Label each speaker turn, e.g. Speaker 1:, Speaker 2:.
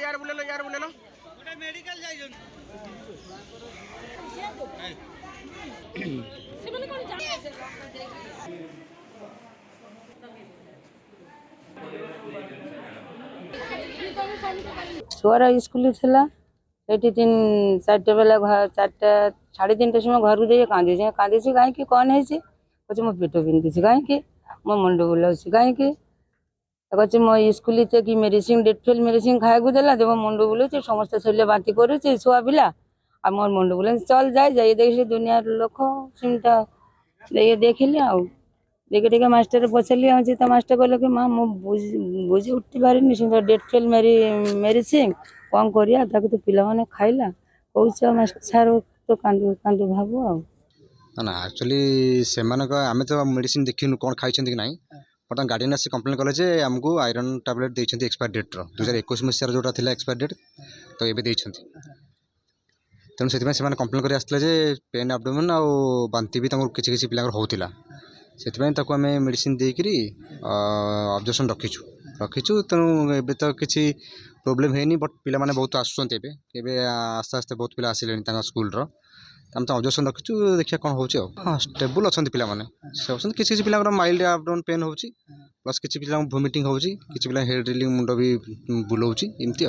Speaker 1: यार बोले लो यार बोले लो मेडिकल जाइयो
Speaker 2: छुआर स्कूल थिला एटी 3-4 बेला घर 4टा 3:30 समय घर को जाइए कांदी कहीं कौन है कहे मो पेट बिंधुची कहीं मो मुंड बुलाऊँ कहीं कहे मो स्कूल कि मेडिसिन डेटफेल मेडिसिन खाया देला जब मुंड बुलाऊँ समस्त शरीर बांति करुचे छुआ पिला आ मोर मुंड बुला चल जाए देखिए दुनिया लोक सिमटा देखिली आउ देखे टे मास्टर पचारि आज तो मास्टर कहल कि माँ बुझी उठी पारे सुंदर डेट फेल मेडिसिन कौन करिया तो पिला खाइला कौच सार तो कांदू कांदू भाव
Speaker 3: ना एक्चुअली से आम तो मेडिसिन देखिनु कौन खाई कि ना बर्तमान गार्डियन आसी कंप्लेन कले जे आमको आयरन टैबलेट देते एक्सपायर डेट्र 2021 मसीहार जोटा था एक्सपायर डेट तो ये तेणु से कंप्लेन कर आसते पेन एब्डोमेन आ बांति भी किसी पिला होता से आम मेडिसिन देकर ऑब्जर्वेशन रखीचु तेणु ए तो किसी प्रोब्लेम है बट पिला माने बहुत आसुँच आस्ते आस्ते बहुत पिला आसिले स्कूल आम तो ऑब्जर्वेशन रखीचु देखिए कौन हो हाँ स्टेबल अच्छा पे किसी पिला माइल्ड एब्डोमेन पेन हो प्लस किसी पिला वोमिटिंग हो किसी पिला हेड रिलिंग मुंड भी बुलाऊँ एमती।